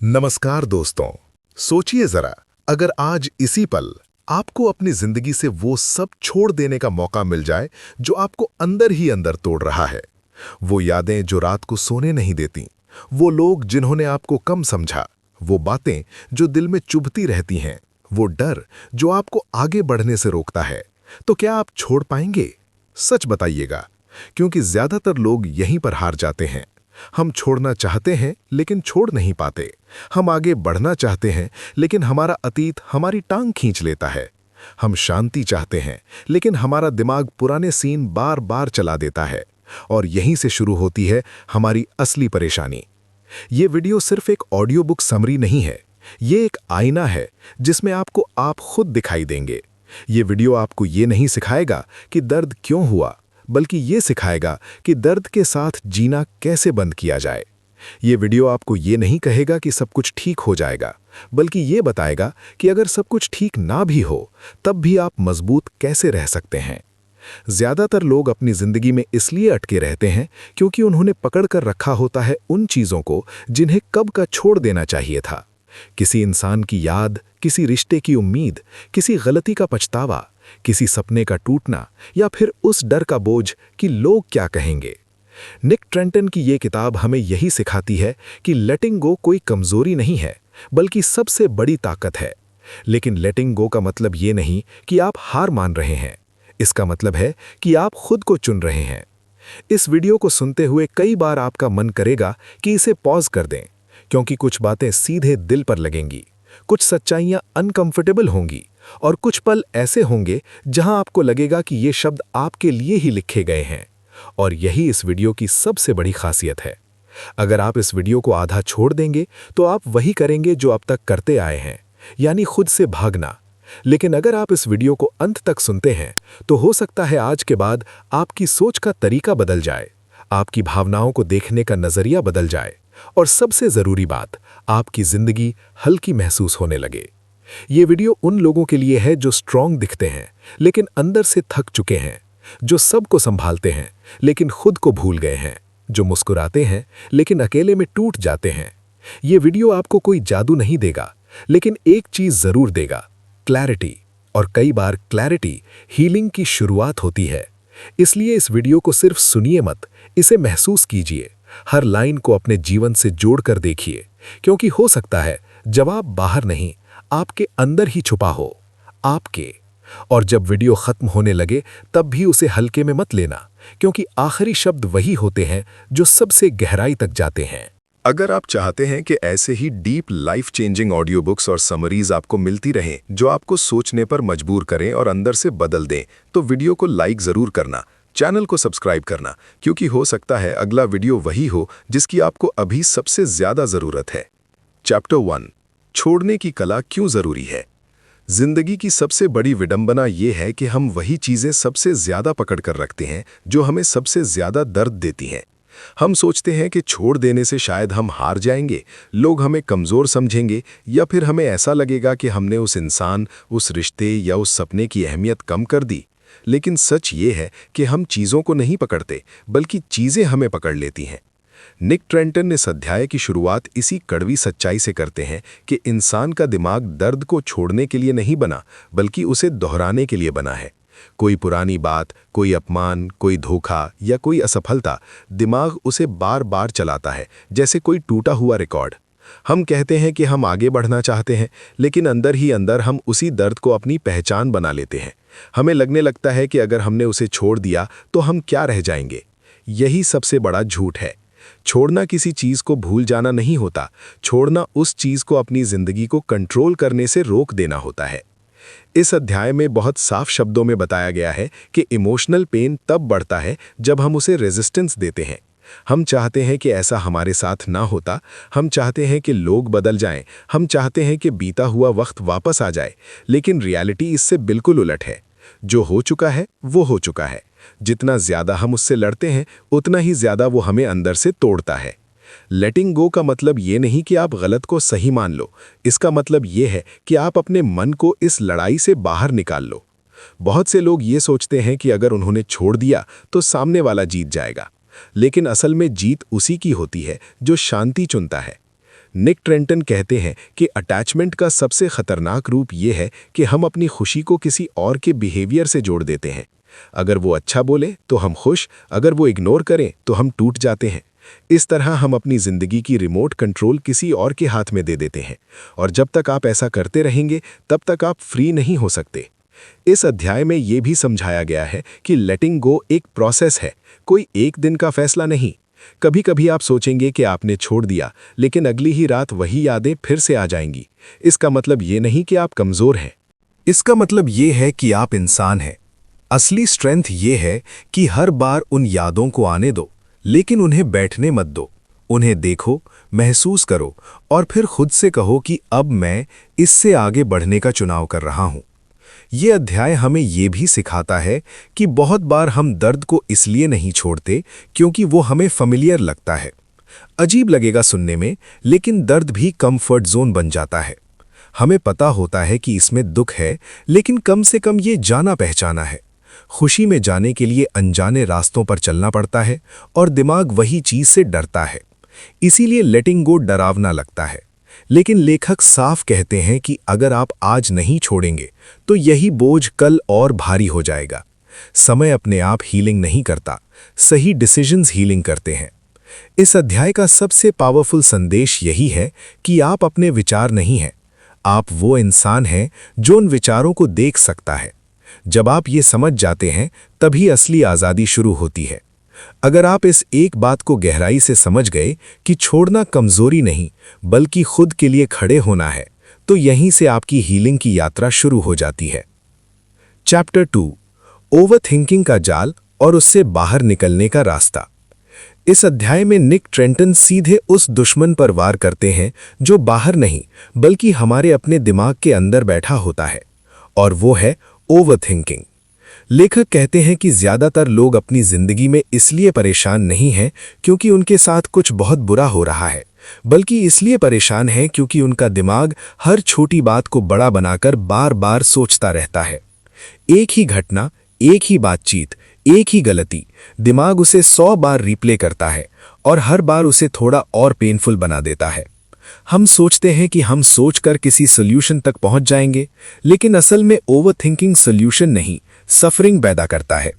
नमस्कार दोस्तों। सोचिए जरा, अगर आज इसी पल आपको अपनी जिंदगी से वो सब छोड़ देने का मौका मिल जाए जो आपको अंदर ही अंदर तोड़ रहा है। वो यादें जो रात को सोने नहीं देती, वो लोग जिन्होंने आपको कम समझा, वो बातें जो दिल में चुभती रहती हैं, वो डर जो आपको आगे बढ़ने से रोकता है, तो क्या आप छोड़ पाएंगे? सच बताइएगा, क्योंकि ज्यादातर लोग यहीं पर हार जाते हैं। हम छोड़ना चाहते हैं लेकिन छोड़ नहीं पाते। हम आगे बढ़ना चाहते हैं लेकिन हमारा अतीत हमारी टांग खींच लेता है। हम शांति चाहते हैं लेकिन हमारा दिमाग पुराने सीन बार बार चला देता है। और यहीं से शुरू होती है हमारी असली परेशानी। ये वीडियो सिर्फ एक ऑडियो बुक समरी नहीं है, ये एक आईना है जिसमें आपको आप खुद दिखाई देंगे। ये वीडियो आपको ये नहीं सिखाएगा कि दर्द क्यों हुआ, बल्कि ये सिखाएगा कि दर्द के साथ जीना कैसे बंद किया जाए। ये वीडियो आपको ये नहीं कहेगा कि सब कुछ ठीक हो जाएगा, बल्कि ये बताएगा कि अगर सब कुछ ठीक ना भी हो, तब भी आप मजबूत कैसे रह सकते हैं। ज्यादातर लोग अपनी जिंदगी में इसलिए अटके रहते हैं क्योंकि उन्होंने पकड़ कर रखा होता है उन चीजों को जिन्हें कब का छोड़ देना चाहिए था। किसी इंसान की याद, किसी रिश्ते की उम्मीद, किसी गलती का पछतावा, किसी सपने का टूटना, या फिर उस डर का बोझ कि लोग क्या कहेंगे। निक ट्रेंटन की ये किताब हमें यही सिखाती है कि लेटिंग गो कोई कमजोरी नहीं है, बल्कि सबसे बड़ी ताकत है। लेकिन लेटिंग गो का मतलब ये नहीं कि आप हार मान रहे हैं। इसका मतलब है कि आप खुद को चुन रहे हैं। इस वीडियो को सुनते हुए कई बार आपका मन करेगा कि इसे पॉज कर दें, क्योंकि कुछ बातें सीधे दिल पर लगेंगी, कुछ सच्चाइयां अनकंफर्टेबल होंगी, और कुछ पल ऐसे होंगे जहां आपको लगेगा कि ये शब्द आपके लिए ही लिखे गए हैं। और यही इस वीडियो की सबसे बड़ी खासियत है। अगर आप इस वीडियो को आधा छोड़ देंगे तो आप वही करेंगे जो अब तक करते आए हैं, यानी खुद से भागना। लेकिन अगर आप इस वीडियो को अंत तक सुनते हैं तो हो सकता है आज के बाद आपकी सोच का तरीका बदल जाए, आपकी भावनाओं को देखने का नजरिया बदल जाए, और सबसे जरूरी बात, आपकी जिंदगी हल्की महसूस होने लगे। ये वीडियो उन लोगों के लिए है जो स्ट्रांग दिखते हैं लेकिन अंदर से थक चुके हैं, जो सबको संभालते हैं लेकिन खुद को भूल गए हैं, जो मुस्कुराते हैं लेकिन अकेले में टूट जाते हैं। ये वीडियो आपको कोई जादू नहीं देगा, लेकिन एक चीज जरूर देगा, क्लैरिटी। और कई बार क्लैरिटी हीलिंग की शुरुआत होती है। इसलिए इस वीडियो को सिर्फ सुनिए मत, इसे महसूस कीजिए। हर लाइन को अपने जीवन से जोड़कर देखिए, क्योंकि हो सकता है जवाब बाहर नहीं, आपके अंदर ही छुपा हो, आपके। और जब वीडियो खत्म होने लगे तब भी उसे हल्के में मत लेना, क्योंकि आखिरी शब्द वही होते हैं जो सबसे गहराई तक जाते हैं। अगर आप चाहते हैं कि ऐसे ही deep life changing audio books और समरीज आपको मिलती रहें जो आपको सोचने पर मजबूर करें और अंदर से बदल दें, तो वीडियो को लाइक जरूर करना, चैनल को सब्सक्राइब करना, क्योंकि हो सकता है अगला वीडियो वही हो जिसकी आपको अभी सबसे ज्यादा जरूरत है। चैप्टर 1, छोड़ने की कला क्यों जरूरी है। जिंदगी की सबसे बड़ी विडंबना यह है कि हम वही चीजें सबसे ज्यादा पकड़ कर रखते हैं जो हमें सबसे ज्यादा दर्द देती हैं। हम सोचते हैं कि छोड़ देने से शायद हम हार जाएंगे, लोग हमें कमजोर समझेंगे, या फिर हमें ऐसा लगेगा कि हमने उस इंसान, उस रिश्ते या उस सपने की अहमियत कम कर दी। लेकिन सच ये है कि हम चीजों को नहीं पकड़ते, बल्कि चीजें हमें पकड़ लेती हैं। निक ट्रेंटन इस अध्याय की शुरुआत इसी कड़वी सच्चाई से करते हैं कि इंसान का दिमाग दर्द को छोड़ने के लिए नहीं बना, बल्कि उसे दोहराने के लिए बना है। कोई पुरानी बात, कोई अपमान, कोई धोखा या कोई असफलता, दिमाग उसे बार बार चलाता है, जैसे कोई टूटा हुआ रिकॉर्ड। हम कहते हैं कि हम आगे बढ़ना चाहते हैं, लेकिन अंदर ही अंदर हम उसी दर्द को अपनी पहचान बना लेते हैं। हमें लगने लगता है कि अगर हमने उसे छोड़ दिया तो हम क्या रह जाएंगे। यही सबसे बड़ा झूठ है। छोड़ना किसी चीज को भूल जाना नहीं होता, छोड़ना उस चीज को अपनी जिंदगी को कंट्रोल करने से रोक देना होता है। इस अध्याय में बहुत साफ शब्दों में बताया गया है कि इमोशनल पेन तब बढ़ता है जब हम उसे रेजिस्टेंस देते हैं। हम चाहते हैं कि ऐसा हमारे साथ ना होता, हम चाहते हैं कि लोग बदल जाएं, हम चाहते हैं कि बीता हुआ वक्त वापस आ जाए, लेकिन रियलिटी इससे बिल्कुल उलट है। जो हो चुका है वो हो चुका है। जितना ज्यादा हम उससे लड़ते हैं, उतना ही ज्यादा वो हमें अंदर से तोड़ता है। लेटिंग गो का मतलब ये नहीं कि आप गलत को सही मान लो, इसका मतलब ये है कि आप अपने मन को इस लड़ाई से बाहर निकाल लो। बहुत से लोग ये सोचते हैं कि अगर उन्होंने छोड़ दिया तो सामने वाला जीत जाएगा, लेकिन असल में जीत उसी की होती है जो शांति चुनता है। निक ट्रेंटन कहते हैं कि अटैचमेंट का सबसे खतरनाक रूप ये है कि हम अपनी खुशी को किसी और के बिहेवियर से जोड़ देते हैं। अगर वो अच्छा बोले तो हम खुश, अगर वो इग्नोर करें तो हम टूट जाते हैं। इस तरह हम अपनी जिंदगी की रिमोट कंट्रोल किसी और के हाथ में दे देते हैं, और जब तक आप ऐसा करते रहेंगे तब तक आप फ्री नहीं हो सकते। इस अध्याय में ये भी समझाया गया है कि लेटिंग गो एक प्रोसेस है, कोई एक दिन का फैसला नहीं। कभी कभी आप सोचेंगे कि आपने छोड़ दिया, लेकिन अगली ही रात वही यादें फिर से आ जाएंगी। इसका मतलब ये नहीं कि आप कमज़ोर हैं, इसका मतलब ये है कि आप इंसान हैं। असली स्ट्रेंथ ये है कि हर बार उन यादों को आने दो, लेकिन उन्हें बैठने मत दो। उन्हें देखो, महसूस करो और फिर खुद से कहो कि अब मैं इससे आगे बढ़ने का चुनाव कर रहा हूं। ये अध्याय हमें ये भी सिखाता है कि बहुत बार हम दर्द को इसलिए नहीं छोड़ते क्योंकि वो हमें familiar लगता है। अजीब लगेगा सुनने में, लेकिन दर्द भी कंफर्ट जोन बन जाता है। हमें पता होता है कि इसमें दुख है, लेकिन कम से कम ये जाना पहचाना है। खुशी में जाने के लिए अनजाने रास्तों पर चलना पड़ता है और दिमाग वही चीज से डरता है। इसीलिए लेटिंग गो डरावना लगता है, लेकिन लेखक साफ कहते हैं कि अगर आप आज नहीं छोड़ेंगे तो यही बोझ कल और भारी हो जाएगा। समय अपने आप हीलिंग नहीं करता, सही डिसीजंस हीलिंग करते हैं। इस अध्याय का सबसे पावरफुल संदेश यही है कि आप अपने विचार नहीं हैं, आप वो इंसान हैं जो उन विचारों को देख सकता है। जब आप ये समझ जाते हैं तभी असली आज़ादी शुरू होती है। अगर आप इस एक बात को गहराई से समझ गए कि छोड़ना कमजोरी नहीं बल्कि खुद के लिए खड़े होना है, तो यहीं से आपकी हीलिंग की यात्रा शुरू हो जाती है। चैप्टर 2, ओवरथिंकिंग का जाल और उससे बाहर निकलने का रास्ता। इस अध्याय में निक ट्रेंटन सीधे उस दुश्मन पर वार करते हैं जो बाहर नहीं बल्कि हमारे अपने दिमाग के अंदर बैठा होता है, और वो है ओवरथिंकिंग। लेखक कहते हैं कि ज्यादातर लोग अपनी जिंदगी में इसलिए परेशान नहीं हैं क्योंकि उनके साथ कुछ बहुत बुरा हो रहा है, बल्कि इसलिए परेशान हैं क्योंकि उनका दिमाग हर छोटी बात को बड़ा बनाकर बार बार सोचता रहता है। एक ही घटना, एक ही बातचीत, एक ही गलती, दिमाग उसे 100 बार रिप्ले करता है और हर बार उसे थोड़ा और पेनफुल बना देता है। हम सोचते हैं कि हम सोचकर किसी सॉल्यूशन तक पहुंच जाएंगे, लेकिन असल में ओवरथिंकिंग सॉल्यूशन नहीं, सफरिंग पैदा करता है।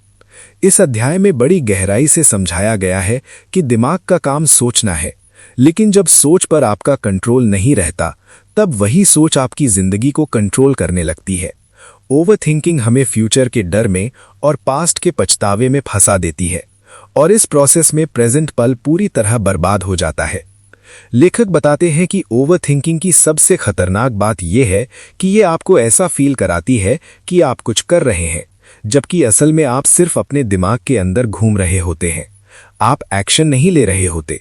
इस अध्याय में बड़ी गहराई से समझाया गया है कि दिमाग का काम सोचना है, लेकिन जब सोच पर आपका कंट्रोल नहीं रहता, तब वही सोच आपकी जिंदगी को कंट्रोल करने लगती है। ओवरथिंकिंग हमें फ्यूचर के डर में और पास्ट के पछतावे में फंसा देती है, और इस प्रोसेस में प्रेजेंट पल पूरी तरह बर्बाद हो जाता है। लेखक बताते हैं कि ओवरथिंकिंग की सबसे खतरनाक बात यह है कि ये आपको ऐसा फील कराती है कि आप कुछ कर रहे हैं, जबकि असल में आप सिर्फ अपने दिमाग के अंदर घूम रहे होते हैं। आप एक्शन नहीं ले रहे होते,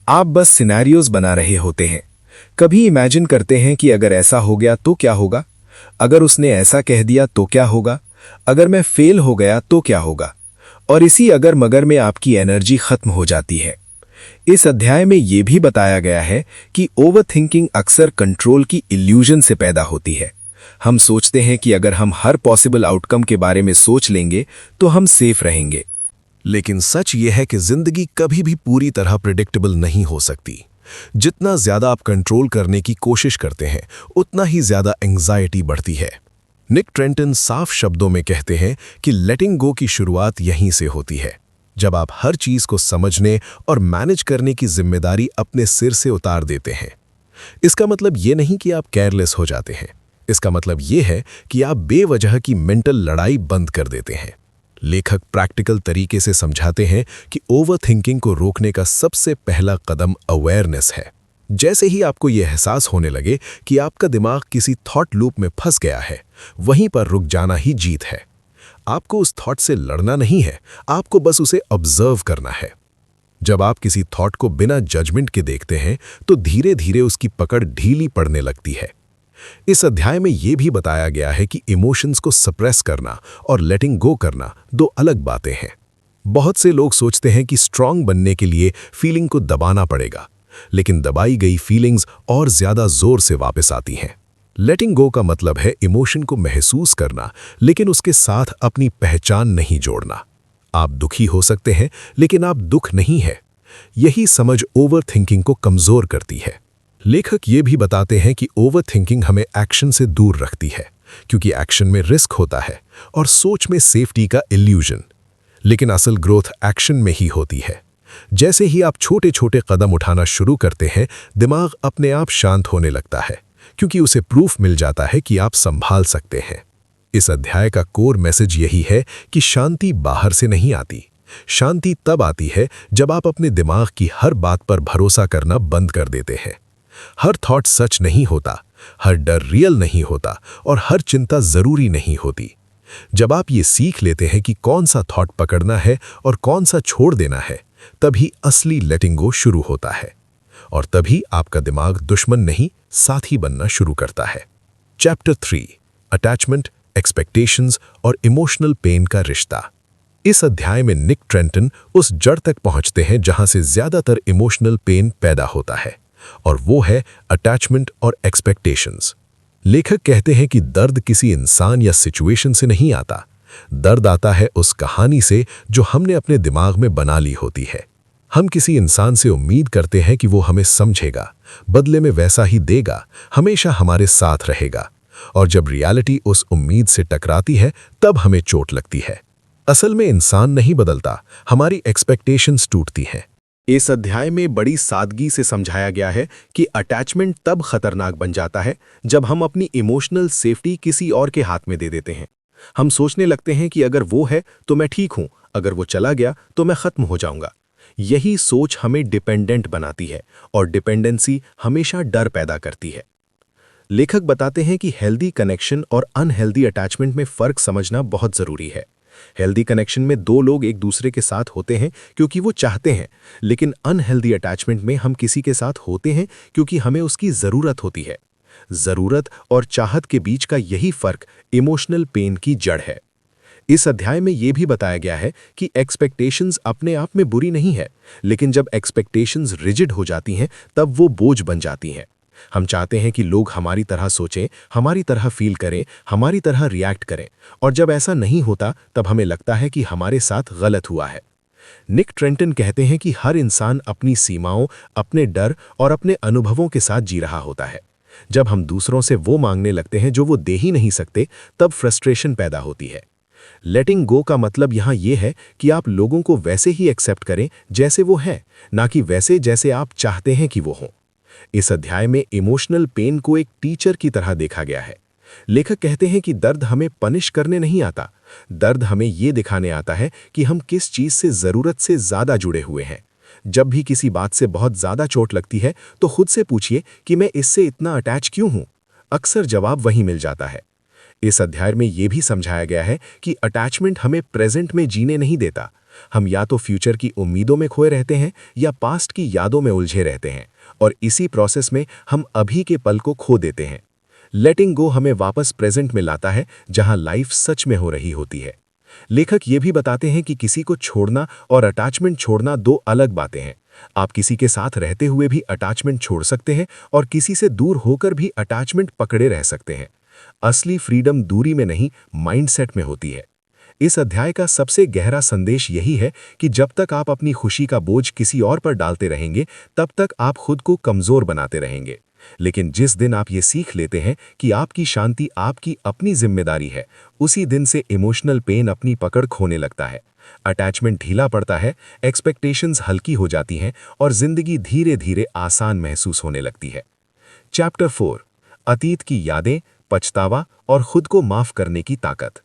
आप बस सिनेरियोज बना रहे होते हैं। कभी इमेजिन करते हैं कि अगर ऐसा हो गया तो क्या होगा, अगर उसने ऐसा कह दिया तो क्या होगा, अगर मैं फेल हो गया तो क्या होगा, और इसी अगर मगर में आपकी एनर्जी खत्म हो जाती है। इस अध्याय में यह भी बताया गया है कि ओवरथिंकिंग अक्सर कंट्रोल की इल्यूजन से पैदा होती है। हम सोचते हैं कि अगर हम हर पॉसिबल आउटकम के बारे में सोच लेंगे तो हम सेफ रहेंगे, लेकिन सच यह है कि जिंदगी कभी भी पूरी तरह प्रिडिक्टेबल नहीं हो सकती। जितना ज्यादा आप कंट्रोल करने की कोशिश करते हैं, उतना ही ज्यादा एंजाइटी बढ़ती है। निक ट्रेंटन साफ शब्दों में कहते हैं कि लेटिंग गो की शुरुआत यहीं से होती है, जब आप हर चीज को समझने और मैनेज करने की जिम्मेदारी अपने सिर से उतार देते हैं। इसका मतलब ये नहीं कि आप केयरलेस हो जाते हैं, इसका मतलब ये है कि आप बेवजह की मेंटल लड़ाई बंद कर देते हैं। लेखक प्रैक्टिकल तरीके से समझाते हैं कि ओवरथिंकिंग को रोकने का सबसे पहला कदम अवेयरनेस है। जैसे ही आपको यह एहसास होने लगे कि आपका दिमाग किसी थॉट लूप में फंस गया है, वहीं पर रुक जाना ही जीत है। आपको उस थॉट से लड़ना नहीं है, आपको बस उसे ऑब्जर्व करना है। जब आप किसी थॉट को बिना जजमेंट के देखते हैं, तो धीरे धीरे उसकी पकड़ ढीली पड़ने लगती है। इस अध्याय में यह भी बताया गया है कि इमोशंस को सप्रेस करना और लेटिंग गो करना दो अलग बातें हैं। बहुत से लोग सोचते हैं कि स्ट्रांग बनने के लिए फीलिंग को दबाना पड़ेगा, लेकिन दबाई गई फीलिंग्स और ज्यादा जोर से वापस आती हैं। लेटिंग गो का मतलब है इमोशन को महसूस करना, लेकिन उसके साथ अपनी पहचान नहीं जोड़ना। आप दुखी हो सकते हैं, लेकिन आप दुख नहीं है। यही समझ ओवरथिंकिंग को कमजोर करती है। लेखक ये भी बताते हैं कि ओवरथिंकिंग हमें एक्शन से दूर रखती है, क्योंकि एक्शन में रिस्क होता है और सोच में सेफ्टी का इल्यूजन। लेकिन असल ग्रोथ एक्शन में ही होती है। जैसे ही आप छोटे छोटे कदम उठाना शुरू करते हैं, दिमाग अपने आप शांत होने लगता है, क्योंकि उसे प्रूफ मिल जाता है कि आप संभाल सकते हैं। इस अध्याय का कोर मैसेज यही है कि शांति बाहर से नहीं आती। शांति तब आती है जब आप अपने दिमाग की हर बात पर भरोसा करना बंद कर देते हैं। हर थॉट सच नहीं होता, हर डर रियल नहीं होता और हर चिंता जरूरी नहीं होती। जब आप ये सीख लेते हैं कि कौन सा थॉट पकड़ना है और कौन सा छोड़ देना है, तभी असली लेटिंग गो शुरू होता है। और तभी आपका दिमाग दुश्मन नहीं, साथी बनना शुरू करता है। चैप्टर 3, अटैचमेंट, एक्सपेक्टेशंस और इमोशनल पेन का रिश्ता। इस अध्याय में निक ट्रेंटन उस जड़ तक पहुंचते हैं जहां से ज्यादातर इमोशनल पेन पैदा होता है, और वो है अटैचमेंट और एक्सपेक्टेशंस। लेखक कहते हैं कि दर्द किसी इंसान या सिचुएशन से नहीं आता। दर्द आता है उस कहानी से जो हमने अपने दिमाग में बना ली होती है। हम किसी इंसान से उम्मीद करते हैं कि वो हमें समझेगा, बदले में वैसा ही देगा, हमेशा हमारे साथ रहेगा। और जब रियलिटी उस उम्मीद से टकराती है, तब हमें चोट लगती है। असल में इंसान नहीं बदलता, हमारी एक्सपेक्टेशंस टूटती हैं। इस अध्याय में बड़ी सादगी से समझाया गया है कि अटैचमेंट तब खतरनाक बन जाता है जब हम अपनी इमोशनल सेफ्टी किसी और के हाथ में दे देते हैं। हम सोचने लगते हैं कि अगर वो है तो मैं ठीक हूं, अगर वो चला गया तो मैं खत्म हो जाऊंगा। यही सोच हमें डिपेंडेंट बनाती है, और डिपेंडेंसी हमेशा डर पैदा करती है। लेखक बताते हैं कि हेल्दी कनेक्शन और अनहेल्दी अटैचमेंट में फ़र्क समझना बहुत ज़रूरी है। हेल्दी कनेक्शन में दो लोग एक दूसरे के साथ होते हैं क्योंकि वो चाहते हैं, लेकिन अनहेल्दी अटैचमेंट में हम किसी के साथ होते हैं क्योंकि हमें उसकी ज़रूरत होती है। ज़रूरत और चाहत के बीच का यही फ़र्क इमोशनल पेन की जड़ है। इस अध्याय में यह भी बताया गया है कि एक्सपेक्टेशंस अपने आप में बुरी नहीं है, लेकिन जब एक्सपेक्टेशंस रिजिड हो जाती हैं, तब वो बोझ बन जाती हैं। हम चाहते हैं कि लोग हमारी तरह सोचें, हमारी तरह फील करें, हमारी तरह रिएक्ट करें, और जब ऐसा नहीं होता तब हमें लगता है कि हमारे साथ गलत हुआ है। निक ट्रेंटन कहते हैं कि हर इंसान अपनी सीमाओं, अपने डर और अपने अनुभवों के साथ जी रहा होता है। जब हम दूसरों से वो मांगने लगते हैं जो वो दे ही नहीं सकते, तब फ्रस्ट्रेशन पैदा होती है। लेटिंग गो का मतलब यहाँ ये है कि आप लोगों को वैसे ही एक्सेप्ट करें जैसे वो हैं, ना कि वैसे जैसे आप चाहते हैं कि वो हों। इस अध्याय में इमोशनल पेन को एक टीचर की तरह देखा गया है। लेखक कहते हैं कि दर्द हमें पनिश करने नहीं आता, दर्द हमें ये दिखाने आता है कि हम किस चीज़ से ज़रूरत से ज़्यादा जुड़े हुए हैं। जब भी किसी बात से बहुत ज़्यादा चोट लगती है, तो खुद से पूछिए कि मैं इससे इतना अटैच क्यों हूँ। अक्सर जवाब वही मिल जाता है। इस अध्याय में यह भी समझाया गया है कि अटैचमेंट हमें प्रेजेंट में जीने नहीं देता। हम या तो फ्यूचर की उम्मीदों में खोए रहते हैं या पास्ट की यादों में उलझे रहते हैं, और इसी प्रोसेस में हम अभी के पल को खो देते हैं। लेटिंग गो हमें वापस प्रेजेंट में लाता है, जहां लाइफ सच में हो रही होती है। लेखक ये भी बताते हैं कि किसी को छोड़ना और अटैचमेंट छोड़ना दो अलग बातें हैं। आप किसी के साथ रहते हुए भी अटैचमेंट छोड़ सकते हैं और किसी से दूर होकर भी अटैचमेंट पकड़े रह सकते हैं। असली फ्रीडम दूरी में नहीं, माइंडसेट में होती है। इस अध्याय का सबसे गहरा संदेश यही है कि जब तक आप अपनी खुशी का बोझ किसी और पर डालते रहेंगे, तब तक आप खुद को कमजोर बनाते रहेंगे। लेकिन जिस दिन आप ये सीख लेते हैं कि आपकी शांति आपकी अपनी जिम्मेदारी है, उसी दिन से इमोशनल पेन अपनी पकड़ खोने लगता है। अटैचमेंट ढीला पड़ता है, एक्सपेक्टेशंस हल्की हो जाती हैं और जिंदगी धीरे धीरे आसान महसूस होने लगती है। चैप्टर 4, अतीत की यादें, पछतावा और खुद को माफ करने की ताकत।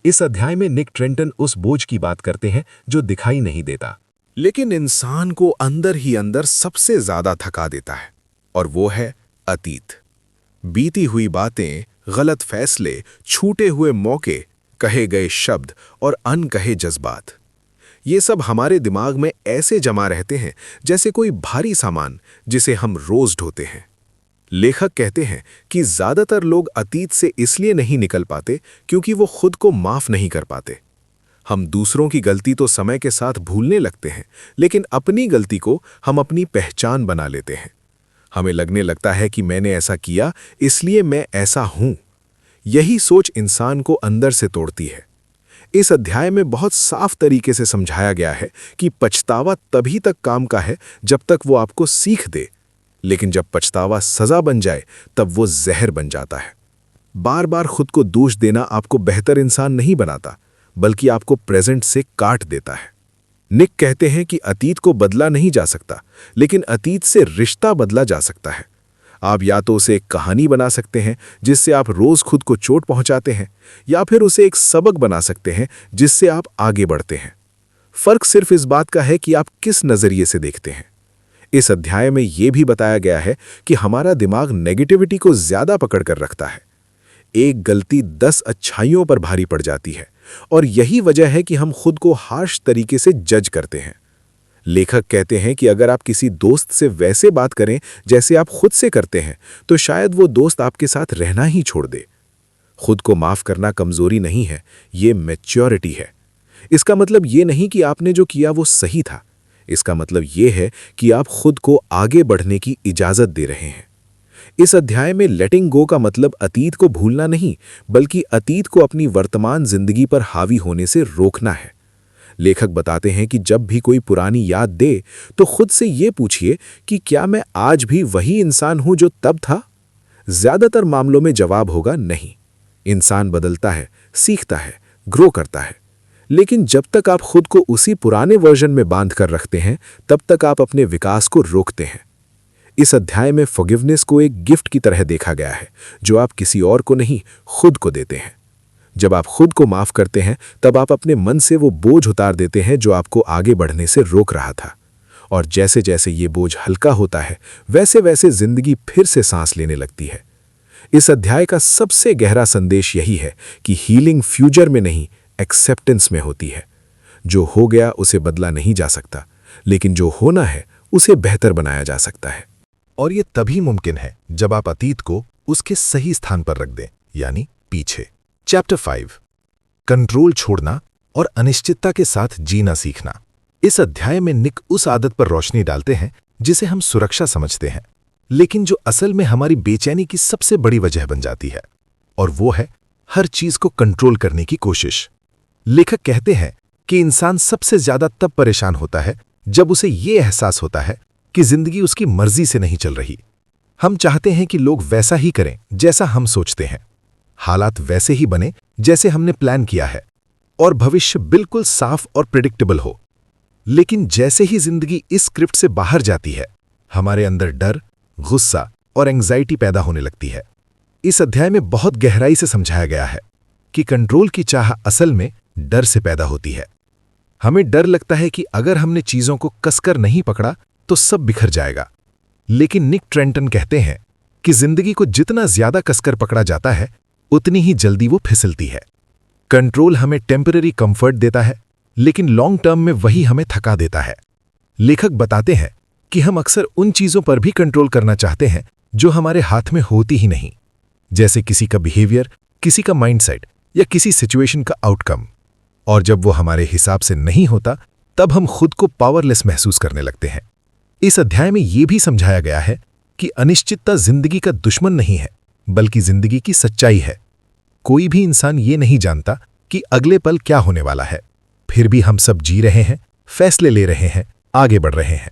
इस अध्याय में निक ट्रेंटन उस बोझ की बात करते हैं जो दिखाई नहीं देता, लेकिन इंसान को अंदर ही अंदर सबसे ज्यादा थका देता है, और वो है अतीत। बीती हुई बातें, गलत फैसले, छूटे हुए मौके, कहे गए शब्द और अनकहे जज्बात। ये सब हमारे दिमाग में ऐसे जमा रहते हैं जैसे कोई भारी सामान जिसे हम रोज ढोते हैं। लेखक कहते हैं कि ज्यादातर लोग अतीत से इसलिए नहीं निकल पाते क्योंकि वो खुद को माफ नहीं कर पाते। हम दूसरों की गलती तो समय के साथ भूलने लगते हैं, लेकिन अपनी गलती को हम अपनी पहचान बना लेते हैं। हमें लगने लगता है कि मैंने ऐसा किया इसलिए मैं ऐसा हूं। यही सोच इंसान को अंदर से तोड़ती है। इस अध्याय में बहुत साफ तरीके से समझाया गया है कि पछतावा तभी तक काम का है जब तक वो आपको सीख दे, लेकिन जब पछतावा सजा बन जाए तब वो जहर बन जाता है। बार बार खुद को दोष देना आपको बेहतर इंसान नहीं बनाता, बल्कि आपको प्रेजेंट से काट देता है। निक कहते हैं कि अतीत को बदला नहीं जा सकता, लेकिन अतीत से रिश्ता बदला जा सकता है। आप या तो उसे एक कहानी बना सकते हैं जिससे आप रोज खुद को चोट पहुंचाते हैं, या फिर उसे एक सबक बना सकते हैं जिससे आप आगे बढ़ते हैं। फर्क सिर्फ इस बात का है कि आप किस नजरिए से देखते हैं। इस अध्याय में यह भी बताया गया है कि हमारा दिमाग नेगेटिविटी को ज्यादा पकड़ कर रखता है। एक गलती 10 अच्छाइयों पर भारी पड़ जाती है, और यही वजह है कि हम खुद को हार्श तरीके से जज करते हैं। लेखक कहते हैं कि अगर आप किसी दोस्त से वैसे बात करें जैसे आप खुद से करते हैं, तो शायद वो दोस्त आपके साथ रहना ही छोड़ दे। खुद को माफ करना कमजोरी नहीं है, ये मैच्योरिटी है। इसका मतलब ये नहीं कि आपने जो किया वो सही था। इसका मतलब ये है कि आप खुद को आगे बढ़ने की इजाजत दे रहे हैं। इस अध्याय में लेटिंग गो का मतलब अतीत को भूलना नहीं, बल्कि अतीत को अपनी वर्तमान जिंदगी पर हावी होने से रोकना है। लेखक बताते हैं कि जब भी कोई पुरानी याद दे तो खुद से ये पूछिए कि क्या मैं आज भी वही इंसान हूं जो तब था। ज्यादातर मामलों में जवाब होगा नहीं। इंसान बदलता है, सीखता है, ग्रो करता है, लेकिन जब तक आप खुद को उसी पुराने वर्जन में बांध कर रखते हैं, तब तक आप अपने विकास को रोकते हैं। इस अध्याय में फॉरगिवनेस को एक गिफ्ट की तरह देखा गया है, जो आप किसी और को नहीं, खुद को देते हैं। जब आप खुद को माफ करते हैं, तब आप अपने मन से वो बोझ उतार देते हैं जो आपको आगे बढ़ने से रोक रहा था। और जैसे जैसे ये बोझ हल्का होता है, वैसे वैसे जिंदगी फिर से सांस लेने लगती है। इस अध्याय का सबसे गहरा संदेश यही है कि हीलिंग फ्यूचर में नहीं, एक्सेप्टेंस में होती है। जो हो गया उसे बदला नहीं जा सकता, लेकिन जो होना है उसे बेहतर बनाया जा सकता है। और ये तभी मुमकिन है जब आप अतीत को उसके सही स्थान पर रख दें, यानी पीछे। चैप्टर 5, कंट्रोल छोड़ना और अनिश्चितता के साथ जीना सीखना। इस अध्याय में निक उस आदत पर रोशनी डालते हैं जिसे हम सुरक्षा समझते हैं, लेकिन जो असल में हमारी बेचैनी की सबसे बड़ी वजह बन जाती है, और वो है हर चीज को कंट्रोल करने की कोशिश। लेखक कहते हैं कि इंसान सबसे ज्यादा तब परेशान होता है जब उसे ये एहसास होता है कि जिंदगी उसकी मर्जी से नहीं चल रही। हम चाहते हैं कि लोग वैसा ही करें जैसा हम सोचते हैं, हालात वैसे ही बने जैसे हमने प्लान किया है, और भविष्य बिल्कुल साफ और प्रिडिक्टेबल हो। लेकिन जैसे ही जिंदगी इस स्क्रिप्ट से बाहर जाती है, हमारे अंदर डर, गुस्सा और एंग्जाइटी पैदा होने लगती है। इस अध्याय में बहुत गहराई से समझाया गया है कि कंट्रोल की चाह असल में डर से पैदा होती है। हमें डर लगता है कि अगर हमने चीजों को कसकर नहीं पकड़ा तो सब बिखर जाएगा। लेकिन निक ट्रेंटन कहते हैं कि जिंदगी को जितना ज्यादा कसकर पकड़ा जाता है, उतनी ही जल्दी वो फिसलती है। कंट्रोल हमें टेम्पररी कंफर्ट देता है, लेकिन लॉन्ग टर्म में वही हमें थका देता है। लेखक बताते हैं कि हम अक्सर उन चीजों पर भी कंट्रोल करना चाहते हैं जो हमारे हाथ में होती ही नहीं, जैसे किसी का बिहेवियर, किसी का माइंडसेट या किसी सिचुएशन का आउटकम। और जब वो हमारे हिसाब से नहीं होता, तब हम खुद को पावरलेस महसूस करने लगते हैं। इस अध्याय में यह भी समझाया गया है कि अनिश्चितता जिंदगी का दुश्मन नहीं है, बल्कि जिंदगी की सच्चाई है। कोई भी इंसान ये नहीं जानता कि अगले पल क्या होने वाला है, फिर भी हम सब जी रहे हैं, फैसले ले रहे हैं, आगे बढ़ रहे हैं।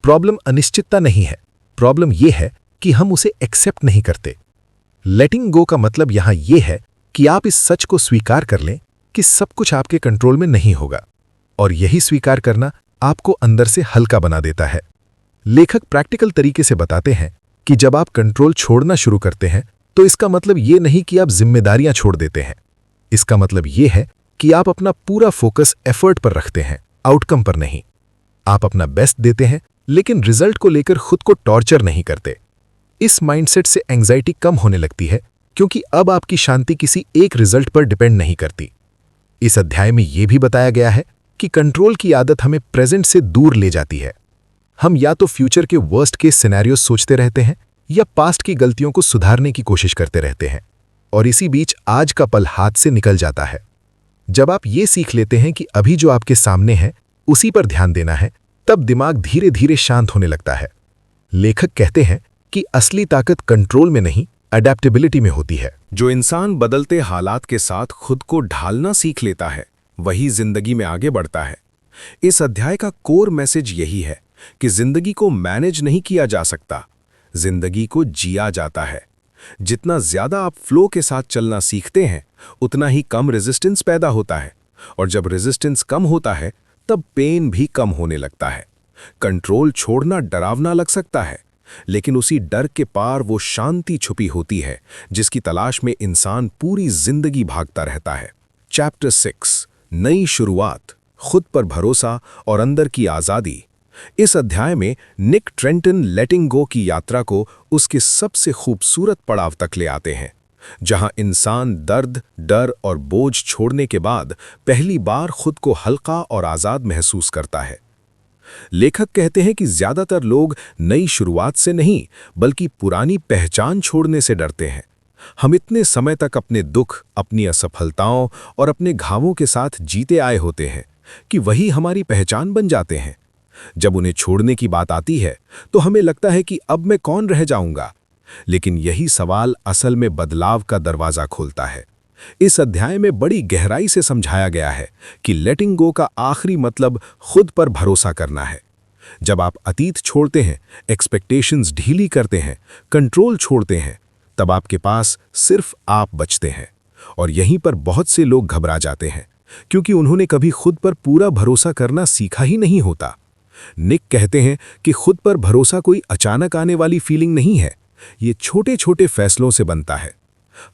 प्रॉब्लम अनिश्चितता नहीं है, प्रॉब्लम यह है कि हम उसे एक्सेप्ट नहीं करते। लेटिंग गो का मतलब यहां यह है कि आप इस सच को स्वीकार कर लें कि सब कुछ आपके कंट्रोल में नहीं होगा, और यही स्वीकार करना आपको अंदर से हल्का बना देता है। लेखक प्रैक्टिकल तरीके से बताते हैं कि जब आप कंट्रोल छोड़ना शुरू करते हैं, तो इसका मतलब ये नहीं कि आप जिम्मेदारियां छोड़ देते हैं। इसका मतलब ये है कि आप अपना पूरा फोकस एफर्ट पर रखते हैं, आउटकम पर नहीं। आप अपना बेस्ट देते हैं, लेकिन रिजल्ट को लेकर खुद को टॉर्चर नहीं करते। इस माइंडसेट से एंग्जाइटी कम होने लगती है, क्योंकि अब आपकी शांति किसी एक रिजल्ट पर डिपेंड नहीं करती। इस अध्याय में यह भी बताया गया है कि कंट्रोल की आदत हमें प्रेजेंट से दूर ले जाती है। हम या तो फ्यूचर के वर्स्ट केस सिनेरियो सोचते रहते हैं, या पास्ट की गलतियों को सुधारने की कोशिश करते रहते हैं, और इसी बीच आज का पल हाथ से निकल जाता है। जब आप ये सीख लेते हैं कि अभी जो आपके सामने है उसी पर ध्यान देना है, तब दिमाग धीरे धीरे शांत होने लगता है। लेखक कहते हैं कि असली ताकत कंट्रोल में नहीं, अडैप्टेबिलिटी में होती है। जो इंसान बदलते हालात के साथ खुद को ढालना सीख लेता है, वही जिंदगी में आगे बढ़ता है। इस अध्याय का कोर मैसेज यही है कि जिंदगी को मैनेज नहीं किया जा सकता, जिंदगी को जिया जाता है। जितना ज्यादा आप फ्लो के साथ चलना सीखते हैं, उतना ही कम रेजिस्टेंस पैदा होता है, और जब रेजिस्टेंस कम होता है तब पेन भी कम होने लगता है। कंट्रोल छोड़ना डरावना लग सकता है, लेकिन उसी डर के पार वो शांति छुपी होती है जिसकी तलाश में इंसान पूरी जिंदगी भागता रहता है। चैप्टर 6, नई शुरुआत, खुद पर भरोसा और अंदर की आज़ादी। इस अध्याय में निक ट्रेंटन लेटिंग गो की यात्रा को उसके सबसे खूबसूरत पड़ाव तक ले आते हैं, जहां इंसान दर्द, डर और बोझ छोड़ने के बाद पहली बार खुद को हल्का और आज़ाद महसूस करता है। लेखक कहते हैं कि ज्यादातर लोग नई शुरुआत से नहीं, बल्कि पुरानी पहचान छोड़ने से डरते हैं। हम इतने समय तक अपने दुख, अपनी असफलताओं और अपने घावों के साथ जीते आए होते हैं कि वही हमारी पहचान बन जाते हैं। जब उन्हें छोड़ने की बात आती है तो हमें लगता है कि अब मैं कौन रह जाऊंगा, लेकिन यही सवाल असल में बदलाव का दरवाजा खोलता है। इस अध्याय में बड़ी गहराई से समझाया गया है कि लेटिंग गो का आखिरी मतलब खुद पर भरोसा करना है। जब आप अतीत छोड़ते हैं, एक्सपेक्टेशंस ढीली करते हैं, कंट्रोल छोड़ते हैं, तब आपके पास सिर्फ आप बचते हैं। और यहीं पर बहुत से लोग घबरा जाते हैं, क्योंकि उन्होंने कभी खुद पर पूरा भरोसा करना सीखा ही नहीं होता। निक कहते हैं कि खुद पर भरोसा कोई अचानक आने वाली फीलिंग नहीं है, ये छोटे छोटे फैसलों से बनता है।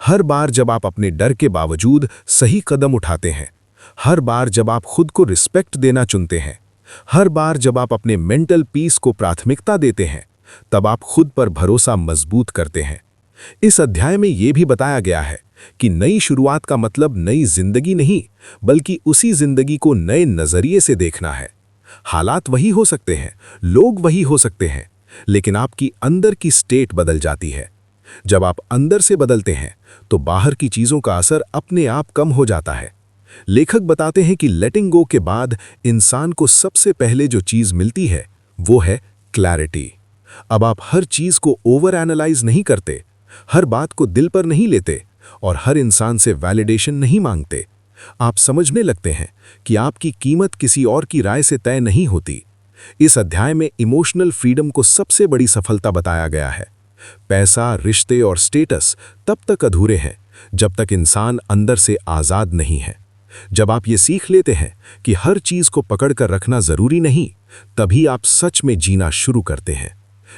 हर बार जब आप अपने डर के बावजूद सही कदम उठाते हैं, हर बार जब आप खुद को रिस्पेक्ट देना चुनते हैं, हर बार जब आप अपने मेंटल पीस को प्राथमिकता देते हैं, तब आप खुद पर भरोसा मजबूत करते हैं। इस अध्याय में यह भी बताया गया है कि नई शुरुआत का मतलब नई जिंदगी नहीं, बल्कि उसी जिंदगी को नए नजरिए से देखना है। हालात वही हो सकते हैं, लोग वही हो सकते हैं, लेकिन आपकी अंदर की स्टेट बदल जाती है। जब आप अंदर से बदलते हैं तो बाहर की चीजों का असर अपने आप कम हो जाता है। लेखक बताते हैं कि लेटिंग गो के बाद इंसान को सबसे पहले जो चीज मिलती है वो है क्लैरिटी। अब आप हर चीज को ओवर एनालाइज नहीं करते, हर बात को दिल पर नहीं लेते और हर इंसान से वैलिडेशन नहीं मांगते। आप समझने लगते हैं कि आपकी कीमत किसी और की राय से तय नहीं होती। इस अध्याय में इमोशनल फ्रीडम को सबसे बड़ी सफलता बताया गया है। पैसा, रिश्ते और स्टेटस तब तक अधूरे हैं जब तक इंसान अंदर से आज़ाद नहीं है। जब आप ये सीख लेते हैं कि हर चीज़ को पकड़कर रखना ज़रूरी नहीं, तभी आप सच में जीना शुरू करते हैं।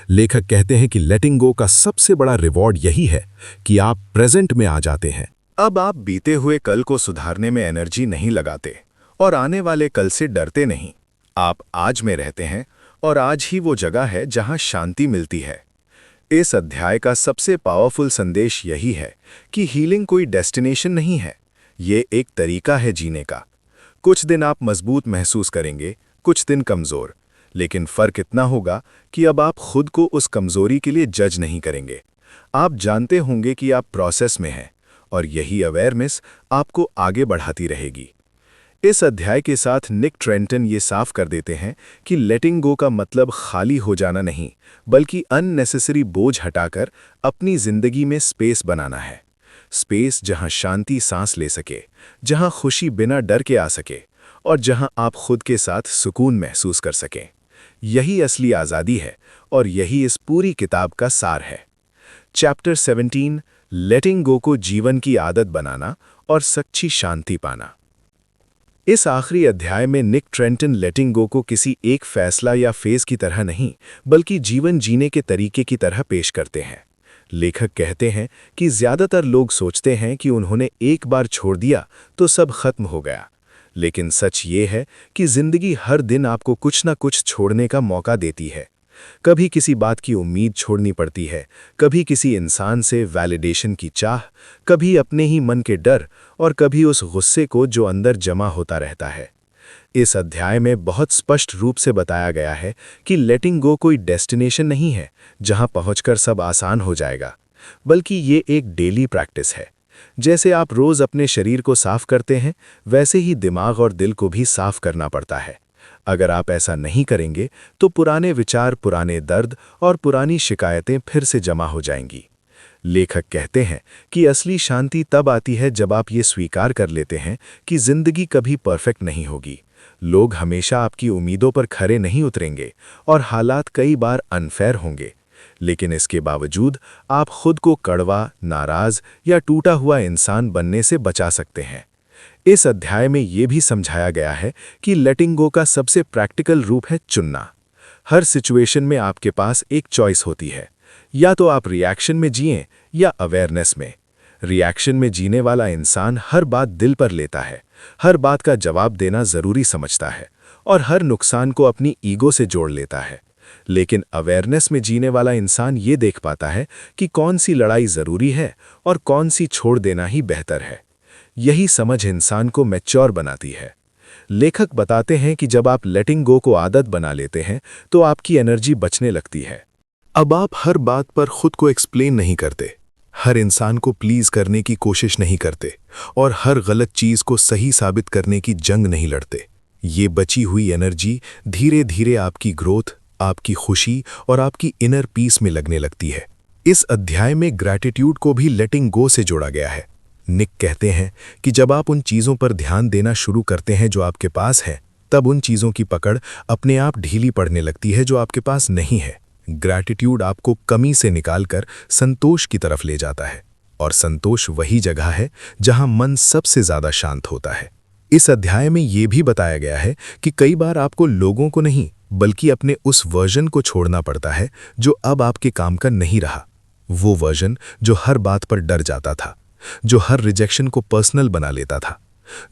लेखक कहते हैं कि लेटिंग गो का सबसे बड़ा रिवॉर्ड यही है कि आप प्रेजेंट में आ जाते हैं। अब आप बीते हुए कल को सुधारने में एनर्जी नहीं लगाते और आने वाले कल से डरते नहीं। आप आज में रहते हैं और आज ही वो जगह है जहां शांति मिलती है। इस अध्याय का सबसे पावरफुल संदेश यही है कि हीलिंग कोई डेस्टिनेशन नहीं है, ये एक तरीका है जीने का। कुछ दिन आप मजबूत महसूस करेंगे, कुछ दिन कमज़ोर, लेकिन फ़र्क इतना होगा कि अब आप खुद को उस कमज़ोरी के लिए जज नहीं करेंगे। आप जानते होंगे कि आप प्रोसेस में हैं और यही अवेयरनेस आपको आगे बढ़ाती रहेगी। इस अध्याय के साथ निक ट्रेंटन ये साफ कर देते हैं कि लेटिंग गो का मतलब खाली हो जाना नहीं, बल्कि अननेसेसरी बोझ हटाकर अपनी जिंदगी में स्पेस बनाना है। स्पेस जहां शांति सांस ले सके, जहां खुशी बिना डर के आ सके और जहां आप खुद के साथ सुकून महसूस कर सकें। यही असली आज़ादी है और यही इस पूरी किताब का सार है। चैप्टर 17, लेटिंग गो को जीवन की आदत बनाना और सच्ची शांति पाना। इस आखिरी अध्याय में निक ट्रेंटन लेटिंग गो को किसी एक फैसला या फेज की तरह नहीं, बल्कि जीवन जीने के तरीके की तरह पेश करते हैं। लेखक कहते हैं कि ज्यादातर लोग सोचते हैं कि उन्होंने एक बार छोड़ दिया तो सब खत्म हो गया, लेकिन सच ये है कि जिंदगी हर दिन आपको कुछ ना कुछ छोड़ने का मौका देती है। कभी किसी बात की उम्मीद छोड़नी पड़ती है, कभी किसी इंसान से वैलिडेशन की चाह, कभी अपने ही मन के डर और कभी उस गुस्से को जो अंदर जमा होता रहता है। इस अध्याय में बहुत स्पष्ट रूप से बताया गया है कि लेटिंग गो कोई डेस्टिनेशन नहीं है जहां पहुंचकर सब आसान हो जाएगा, बल्कि ये एक डेली प्रैक्टिस है। जैसे आप रोज अपने शरीर को साफ करते हैं, वैसे ही दिमाग और दिल को भी साफ करना पड़ता है। अगर आप ऐसा नहीं करेंगे तो पुराने विचार, पुराने दर्द और पुरानी शिकायतें फिर से जमा हो जाएंगी। लेखक कहते हैं कि असली शांति तब आती है जब आप ये स्वीकार कर लेते हैं कि जिंदगी कभी परफेक्ट नहीं होगी। लोग हमेशा आपकी उम्मीदों पर खरे नहीं उतरेंगे और हालात कई बार अनफेयर होंगे, लेकिन इसके बावजूद आप खुद को कड़वा, नाराज या टूटा हुआ इंसान बनने से बचा सकते हैं। इस अध्याय में ये भी समझाया गया है कि लेटिंग गो का सबसे प्रैक्टिकल रूप है चुनना। हर सिचुएशन में आपके पास एक चॉइस होती है, या तो आप रिएक्शन में जिएं या अवेयरनेस में। रिएक्शन में जीने वाला इंसान हर बात दिल पर लेता है, हर बात का जवाब देना जरूरी समझता है और हर नुकसान को अपनी ईगो से जोड़ लेता है। लेकिन अवेयरनेस में जीने वाला इंसान ये देख पाता है कि कौन सी लड़ाई जरूरी है और कौन सी छोड़ देना ही बेहतर है। यही समझ इंसान को मैच्योर बनाती है। लेखक बताते हैं कि जब आप लेटिंग गो को आदत बना लेते हैं तो आपकी एनर्जी बचने लगती है। अब आप हर बात पर खुद को एक्सप्लेन नहीं करते, हर इंसान को प्लीज करने की कोशिश नहीं करते और हर गलत चीज को सही साबित करने की जंग नहीं लड़ते। ये बची हुई एनर्जी धीरे धीरे आपकी ग्रोथ, आपकी खुशी और आपकी इनर पीस में लगने लगती है। इस अध्याय में ग्रैटिट्यूड को भी लेटिंग गो से जोड़ा गया है। निक कहते हैं कि जब आप उन चीज़ों पर ध्यान देना शुरू करते हैं जो आपके पास है, तब उन चीज़ों की पकड़ अपने आप ढीली पड़ने लगती है जो आपके पास नहीं है। ग्रैटिट्यूड आपको कमी से निकालकर संतोष की तरफ ले जाता है, और संतोष वही जगह है जहां मन सबसे ज़्यादा शांत होता है। इस अध्याय में ये भी बताया गया है कि कई बार आपको लोगों को नहीं बल्कि अपने उस वर्जन को छोड़ना पड़ता है जो अब आपके काम का नहीं रहा। वो वर्जन जो हर बात पर डर जाता था, जो हर रिजेक्शन को पर्सनल बना लेता था,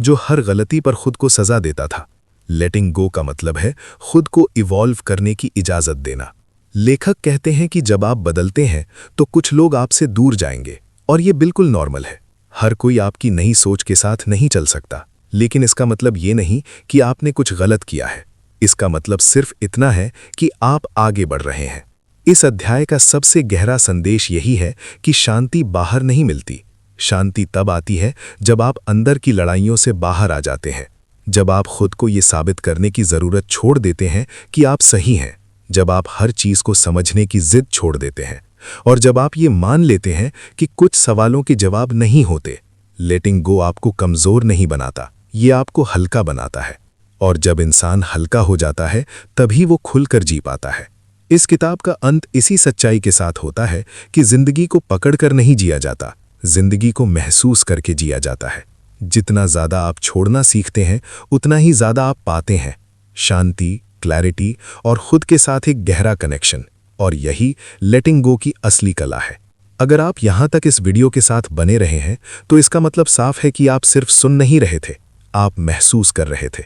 जो हर गलती पर खुद को सजा देता था। लेटिंग गो का मतलब है खुद को इवॉल्व करने की इजाजत देना। लेखक कहते हैं कि जब आप बदलते हैं तो कुछ लोग आपसे दूर जाएंगे, और ये बिल्कुल नॉर्मल है। हर कोई आपकी नई सोच के साथ नहीं चल सकता, लेकिन इसका मतलब ये नहीं कि आपने कुछ गलत किया है। इसका मतलब सिर्फ इतना है कि आप आगे बढ़ रहे हैं। इस अध्याय का सबसे गहरा संदेश यही है कि शांति बाहर नहीं मिलती। शांति तब आती है जब आप अंदर की लड़ाइयों से बाहर आ जाते हैं, जब आप खुद को ये साबित करने की ज़रूरत छोड़ देते हैं कि आप सही हैं, जब आप हर चीज़ को समझने की जिद छोड़ देते हैं, और जब आप ये मान लेते हैं कि कुछ सवालों के जवाब नहीं होते। लेटिंग गो आपको कमज़ोर नहीं बनाता, ये आपको हल्का बनाता है। और जब इंसान हल्का हो जाता है तभी वो खुलकर जी पाता है। इस किताब का अंत इसी सच्चाई के साथ होता है कि जिंदगी को पकड़कर नहीं जिया जाता, जिंदगी को महसूस करके जिया जाता है। जितना ज़्यादा आप छोड़ना सीखते हैं उतना ही ज़्यादा आप पाते हैं शांति, क्लैरिटी और खुद के साथ एक गहरा कनेक्शन। और यही लेटिंग गो की असली कला है। अगर आप यहाँ तक इस वीडियो के साथ बने रहे हैं तो इसका मतलब साफ है कि आप सिर्फ सुन नहीं रहे थे, आप महसूस कर रहे थे।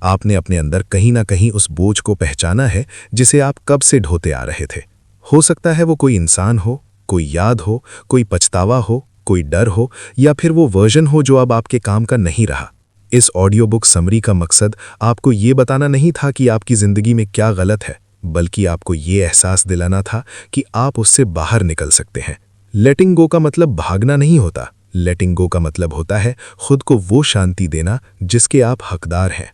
आपने अपने अंदर कहीं ना कहीं उस बोझ को पहचाना है जिसे आप कब से ढोते आ रहे थे। हो सकता है वो कोई इंसान हो, कोई याद हो, कोई पछतावा हो, कोई डर हो, या फिर वो वर्जन हो जो अब आपके काम का नहीं रहा। इस ऑडियो बुक समरी का मकसद आपको ये बताना नहीं था कि आपकी ज़िंदगी में क्या गलत है, बल्कि आपको ये एहसास दिलाना था कि आप उससे बाहर निकल सकते हैं। लेटिंग गो का मतलब भागना नहीं होता। लेटिंग गो का मतलब होता है खुद को वो शांति देना जिसके आप हकदार हैं।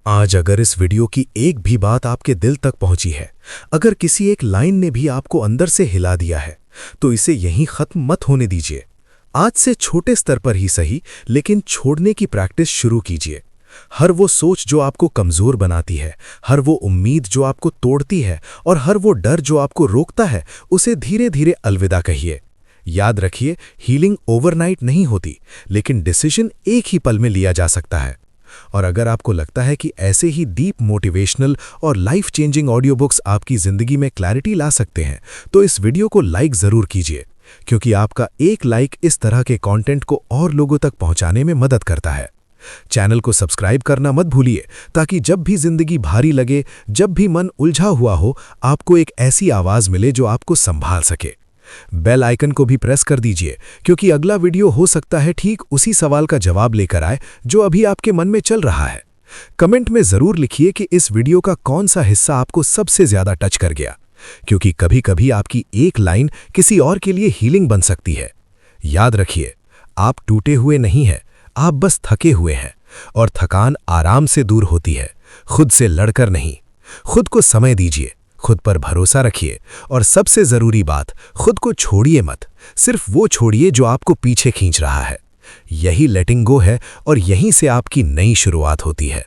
आज अगर इस वीडियो की एक भी बात आपके दिल तक पहुंची है, अगर किसी एक लाइन ने भी आपको अंदर से हिला दिया है, तो इसे यहीं खत्म मत होने दीजिए। आज से छोटे स्तर पर ही सही, लेकिन छोड़ने की प्रैक्टिस शुरू कीजिए। हर वो सोच जो आपको कमजोर बनाती है, हर वो उम्मीद जो आपको तोड़ती है, और हर वो डर जो आपको रोकता है, उसे धीरे धीरे अलविदा कहिए। याद रखिए, हीलिंग ओवरनाइट नहीं होती, लेकिन डिसीजन एक ही पल में लिया जा सकता है। और अगर आपको लगता है कि ऐसे ही डीप मोटिवेशनल और लाइफ चेंजिंग ऑडियो बुक्स आपकी ज़िंदगी में क्लैरिटी ला सकते हैं, तो इस वीडियो को लाइक ज़रूर कीजिए, क्योंकि आपका एक लाइक इस तरह के कंटेंट को और लोगों तक पहुंचाने में मदद करता है। चैनल को सब्सक्राइब करना मत भूलिए, ताकि जब भी जिंदगी भारी लगे, जब भी मन उलझा हुआ हो, आपको एक ऐसी आवाज़ मिले जो आपको संभाल सके। बेल आइकन को भी प्रेस कर दीजिए, क्योंकि अगला वीडियो हो सकता है ठीक उसी सवाल का जवाब लेकर आए जो अभी आपके मन में चल रहा है। कमेंट में ज़रूर लिखिए कि इस वीडियो का कौन सा हिस्सा आपको सबसे ज़्यादा टच कर गया, क्योंकि कभी-कभी आपकी एक लाइन किसी और के लिए हीलिंग बन सकती है। याद रखिए, आप टूटे हुए नहीं हैं, आप बस थके हुए हैं, और थकान आराम से दूर होती है, खुद से लड़कर नहीं। खुद को समय दीजिए, खुद पर भरोसा रखिए, और सबसे ज़रूरी बात, खुद को छोड़िए मत। सिर्फ वो छोड़िए जो आपको पीछे खींच रहा है। यही लेटिंग गो है, और यहीं से आपकी नई शुरुआत होती है।